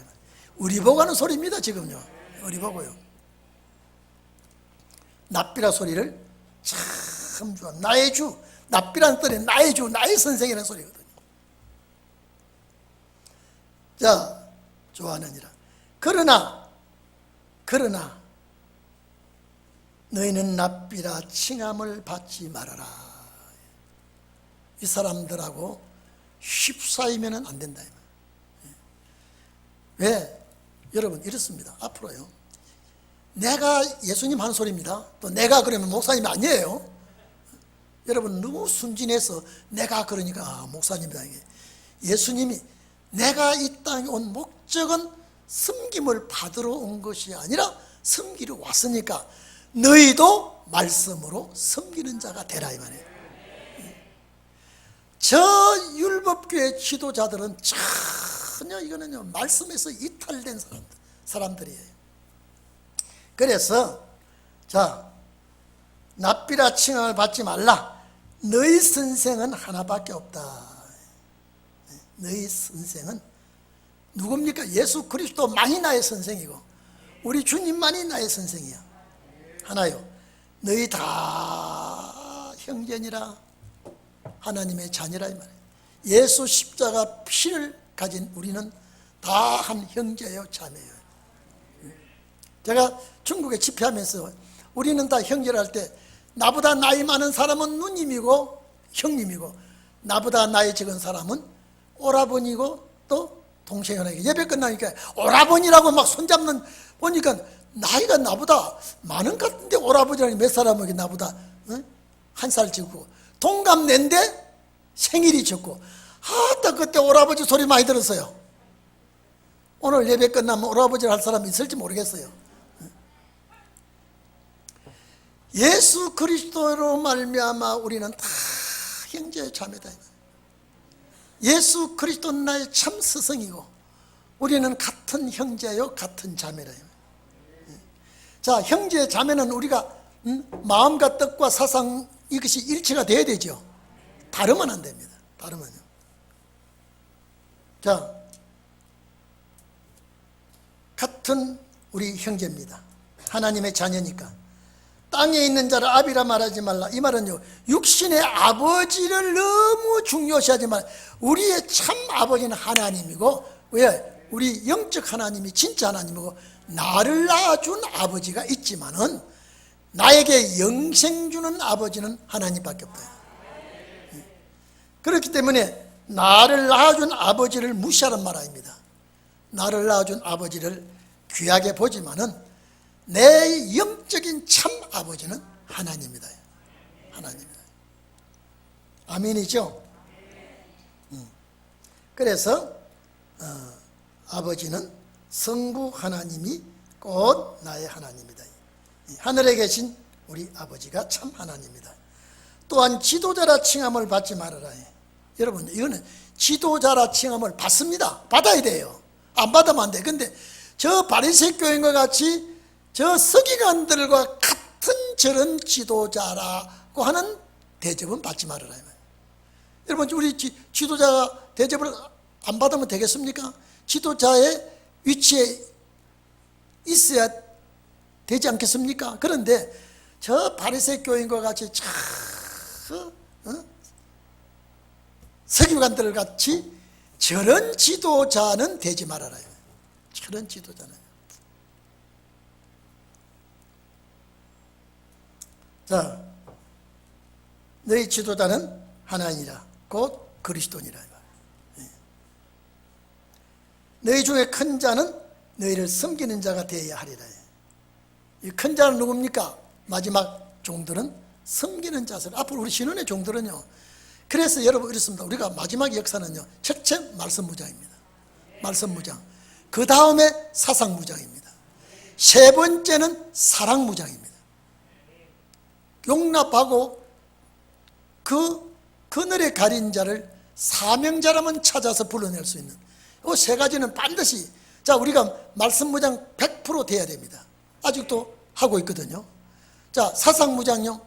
우리 보고 하는 소리입니다. 지금요, 우리 보고요. 납비라 소리를 참 좋아. 나의 주, 납비라는 뜻이 나의 주, 나의 선생이라는 소리거든요. 자, 좋아하느니라. 그러나 너희는 납비라 칭함을 받지 말아라. 이 사람들하고 휩싸이면 안 된다. 왜? 여러분 이렇습니다. 앞으로요, 내가 예수님 한 소리입니다. 또 내가 그러면 목사님이 아니에요. 여러분 너무 순진해서 내가 그러니까 목사님이다. 예수님이 내가 이 땅에 온 목적은 섬김을 받으러 온 것이 아니라 섬기러 왔으니까 너희도 말씀으로 섬기는 자가 되라 이 말이에요. 저 율법교의 지도자들은 전혀 이거는요, 말씀에서 이탈된 사람들이에요. 그래서 자, 납비라 칭함을 받지 말라. 너희 선생은 하나밖에 없다. 너희 선생은 누굽니까? 예수 그리스도만이 나의 선생이고 우리 주님만이 나의 선생이야. 하나요. 너희 다 형제니라, 하나님의 자녀라 이 말이에요. 예수 십자가 피를 가진 우리는 다 한 형제요 자매요. 제가 중국에 집회하면서 우리는 다 형제라 할 때 나보다 나이 많은 사람은 누님이고 형님이고 나보다 나이 적은 사람은 오라버니고 또 동생이라고. 예배 끝나니까 오라버니라고 막 손잡는 보니까 나이가 나보다 많은 것 같은데 오라버니라니 몇 사람에게 나보다 한 살 적고 동갑내인데 생일이 적고 하다 그때 오라버지 소리 많이 들었어요. 오늘 예배 끝나면 오라버지를 할 사람이 있을지 모르겠어요. 예수 그리스도로 말미암아 우리는 다 형제 자매다. 예수 그리스도는 나의 참 스승이고 우리는 같은 형제요 같은 자매라. 자, 형제 자매는 우리가 마음과 뜻과 사상 이것이 일치가 돼야 되죠. 다르면 안 됩니다. 다르면요. 자, 같은 우리 형제입니다. 하나님의 자녀니까. 땅에 있는 자를 아비라 말하지 말라. 이 말은요, 육신의 아버지를 너무 중요시하지 말라. 우리의 참 아버지는 하나님이고, 왜? 우리 영적 하나님이 진짜 하나님이고 나를 낳아준 아버지가 있지만은 나에게 영생 주는 아버지는 하나님밖에 없다. 그렇기 때문에 나를 낳아준 아버지를 무시하는 말 아닙니다. 나를 낳아준 아버지를 귀하게 보지만은 내 영적인 참 아버지는 하나님이다. 하나님이다. 아멘이죠? 그래서 아버지는 성부 하나님이 곧 나의 하나님이다. 하늘에 계신 우리 아버지가 참 하나님이다. 또한 지도자라 칭함을 받지 말아라. 여러분, 이거는 지도자라 칭함을 받습니다. 받아야 돼요. 안 받으면 안 돼. 근데 저 바리새 교인과 같이 저 서기관들과 같은 저런 지도자라고 하는 대접은 받지 말아라. 여러분, 우리 지도자가 대접을 안 받으면 되겠습니까? 지도자의 위치에 있어야 되지 않겠습니까? 그런데 저 바리새 교인과 같이 서기관들 같이 저런 지도자는 되지 말아라. 저런 지도자는. 자, 너희 지도자는 하나님이라 곧 그리스도니라. 너희 중에 큰 자는 너희를 섬기는 자가 되어야 하리라. 이 큰 자는 누굽니까? 마지막 종들은 섬기는 자들. 앞으로 우리 신혼의 종들은요. 그래서 여러분 이렇습니다. 우리가 마지막 역사는요. 첫째 말씀무장입니다. 말씀무장. 그 다음에 사상무장입니다. 세 번째는 사랑무장입니다. 용납하고 그늘에 가린 자를 사명자라면 찾아서 불러낼 수 있는 이 세 가지는 반드시, 자, 우리가 말씀무장 100% 돼야 됩니다. 아직도 하고 있거든요. 자, 사상무장요.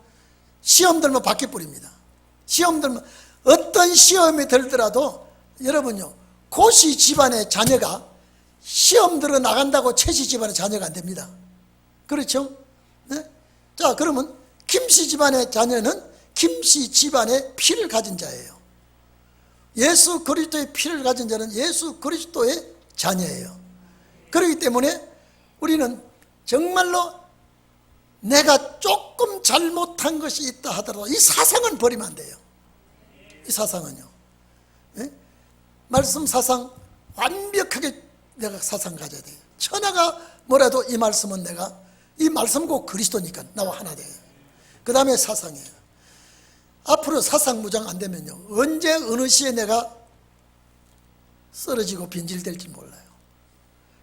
시험 들면 바뀌어버립니다. 시험 들면 어떤 시험이 들더라도 여러분요, 고시 집안의 자녀가 시험 들어 나간다고 최씨 집안의 자녀가 안 됩니다. 그렇죠? 네? 자, 그러면 김씨 집안의 자녀는 김씨 집안의 피를 가진 자예요. 예수 그리스도의 피를 가진 자는 예수 그리스도의 자녀예요. 그렇기 때문에 우리는 정말로 내가 조금 잘못한 것이 있다 하더라도 이 사상은 버리면 안 돼요. 이 사상은요. 네? 말씀 사상 완벽하게 내가 사상 가져야 돼요. 천하가 뭐라도 이 말씀은 내가, 이 말씀 곧 그리스도니까 나와 하나 돼요. 그 다음에 사상이에요. 앞으로 사상무장 안 되면요, 언제 어느 시에 내가 쓰러지고 빈질될지 몰라요.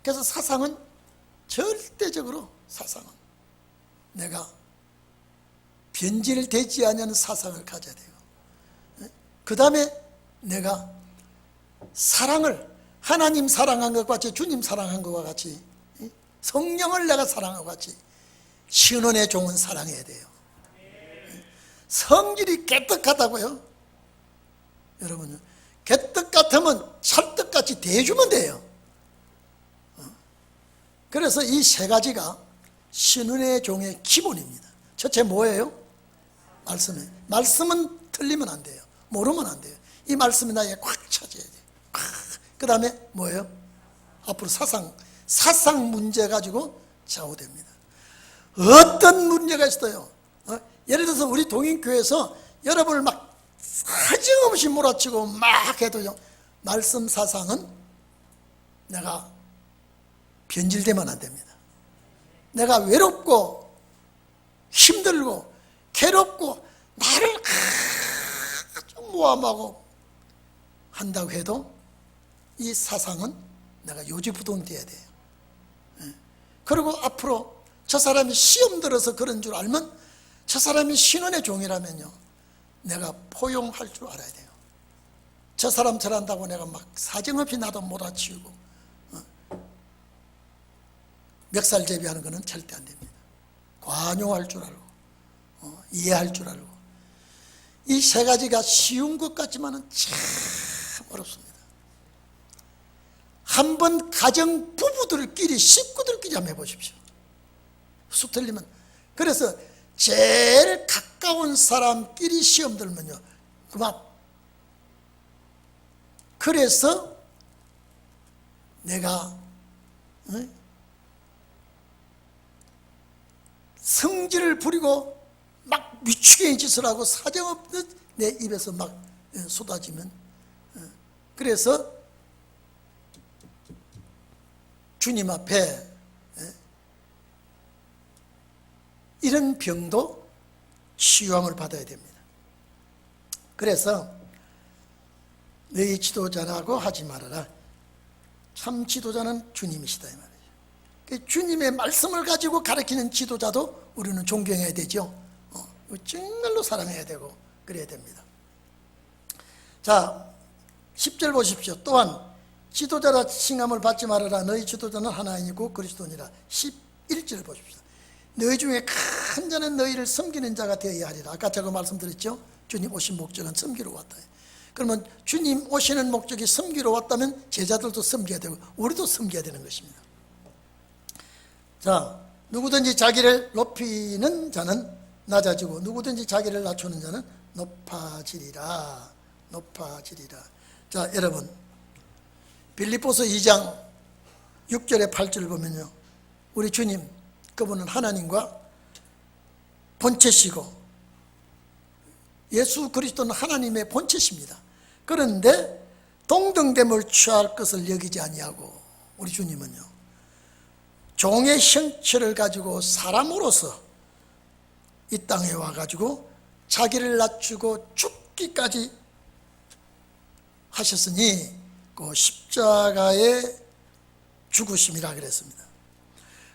그래서 사상은 절대적으로, 사상은 내가 변질되지 않는 사상을 가져야 돼요. 그 다음에 내가 사랑을, 하나님 사랑한 것과 같이, 주님 사랑한 것과 같이, 성령을 내가 사랑하고 같이 신원의 종은 사랑해야 돼요. 성질이 개떡하다고요? 여러분, 개떡 같으면 찰떡같이 대주면 돼요. 그래서 이 세 가지가 신은의 종의 기본입니다. 첫째 뭐예요? 말씀은 틀리면 안 돼요. 모르면 안 돼요. 이 말씀이 나에게 꽉 차져야 돼요. 그 다음에 뭐예요? 앞으로 사상 문제 가지고 좌우됩니다. 어떤 문제가 있어요? 예를 들어서 우리 동인교회에서 여러분을 막 사정없이 몰아치고 막 해도요, 말씀 사상은 내가 변질되면 안 됩니다. 내가 외롭고 힘들고 괴롭고 나를 아주 모함하고 한다고 해도 이 사상은 내가 요지부동돼야 돼요. 그리고 앞으로 저 사람이 시험 들어서 그런 줄 알면, 저 사람이 신원의 종이라면요, 내가 포용할 줄 알아야 돼요. 저 사람 저런다고 내가 막 사정없이 나도 몰아치우고 멱살제비하는 것은 절대 안 됩니다. 관용할 줄 알고 이해할 줄 알고. 이 세 가지가 쉬운 것 같지만은 참 어렵습니다. 한번 가정 부부들끼리, 식구들끼리 한번 해보십시오. 쑥 틀리면. 그래서 제일 가까운 사람끼리 시험 들면요, 그만. 그래서 내가 성질을 부리고 막 미치게 짓을 하고 사정없는 내 입에서 막 쏟아지면, 그래서 주님 앞에 이런 병도 치유함을 받아야 됩니다. 그래서 너희 지도자라고 하지 말아라. 참 지도자는 주님이시다 이 말이죠. 주님의 말씀을 가지고 가르치는 지도자도 우리는 존경해야 되죠. 정말로 사랑해야 되고 그래야 됩니다. 자, 10절 보십시오. 또한 지도자라 칭함을 받지 말아라. 너희 지도자는 하나이고 그리스도니라. 11절 보십시오. 너희 중에 큰 자는 너희를 섬기는 자가 되어야 하리라. 아까 제가 말씀드렸죠. 주님 오신 목적은 섬기러 왔다. 그러면 주님 오시는 목적이 섬기러 왔다면 제자들도 섬겨야 되고 우리도 섬겨야 되는 것입니다. 자, 누구든지 자기를 높이는 자는 낮아지고 누구든지 자기를 낮추는 자는 높아지리라. 높아지리라. 자, 여러분, 빌립보서 2장 6절에 8절을 보면요, 우리 주님, 그분은 하나님과 본체시고 예수 그리스도는 하나님의 본체십니다. 그런데 동등됨을 취할 것을 여기지 아니하고 우리 주님은요, 종의 형체를 가지고 사람으로서 이 땅에 와가지고 자기를 낮추고 죽기까지 하셨으니 그 십자가의 죽으심이라 그랬습니다.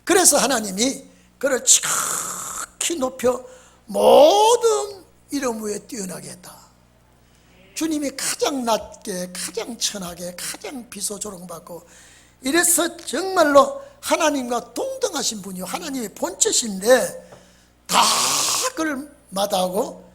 그래서 하나님이 그를 지극히 높여 모든 이름 위에 뛰어나게 했다. 주님이 가장 낮게, 가장 천하게, 가장 비소조롱받고 이래서 정말로 하나님과 동등하신 분이요, 하나님의 본체신데 다 그를 마다하고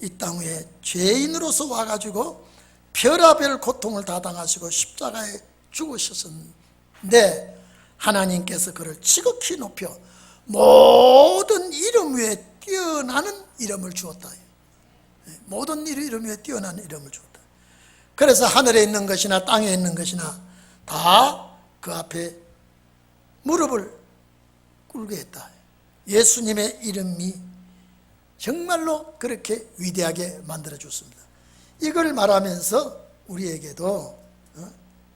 이 땅 위에 죄인으로서 와가지고 별하별 고통을 다 당하시고 십자가에 죽으셨는데 하나님께서 그를 지극히 높여 모든 이름 위에 뛰어나는 이름을 주었다. 모든 이름 위에 뛰어나는 이름을 주었다. 그래서 하늘에 있는 것이나 땅에 있는 것이나 다 그 앞에 무릎을 꿇게 했다. 예수님의 이름이 정말로 그렇게 위대하게 만들어 줬습니다. 이걸 말하면서 우리에게도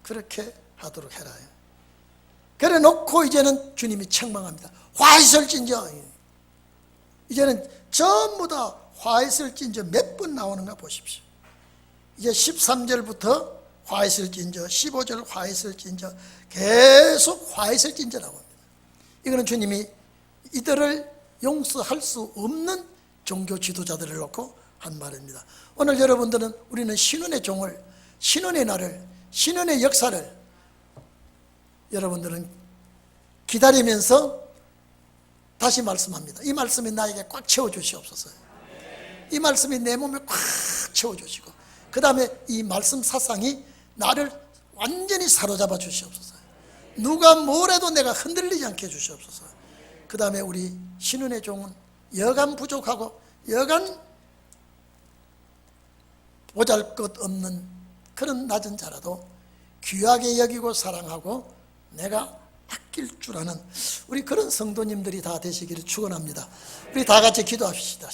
그렇게 하도록 해라. 그래 놓고 이제는 주님이 책망합니다. 화 있을진저. 이제는 전부 다 화 있을진저 몇 번 나오는가 보십시오. 이제 13절부터 화 있을진저, 15절 화 있을진저, 계속 화 있을진저라고 합니다. 이거는 주님이 이들을 용서할 수 없는 종교 지도자들을 놓고 한 말입니다. 오늘 여러분들은 우리는 신원의 종을, 신원의 날을, 신원의 역사를 여러분들은 기다리면서 다시 말씀합니다. 이 말씀이 나에게 꽉 채워주시옵소서. 이 말씀이 내 몸에 꽉 채워주시고, 그 다음에 이 말씀 사상이 나를 완전히 사로잡아 주시옵소서. 누가 뭐래도 내가 흔들리지 않게 해주시옵소서. 그 다음에 우리 신은의 종은 여간 부족하고 여간 보잘것없는 그런 낮은 자라도 귀하게 여기고 사랑하고 내가 아낄 줄 아는 우리 그런 성도님들이 다 되시기를 축원합니다. 우리 다 같이 기도합시다.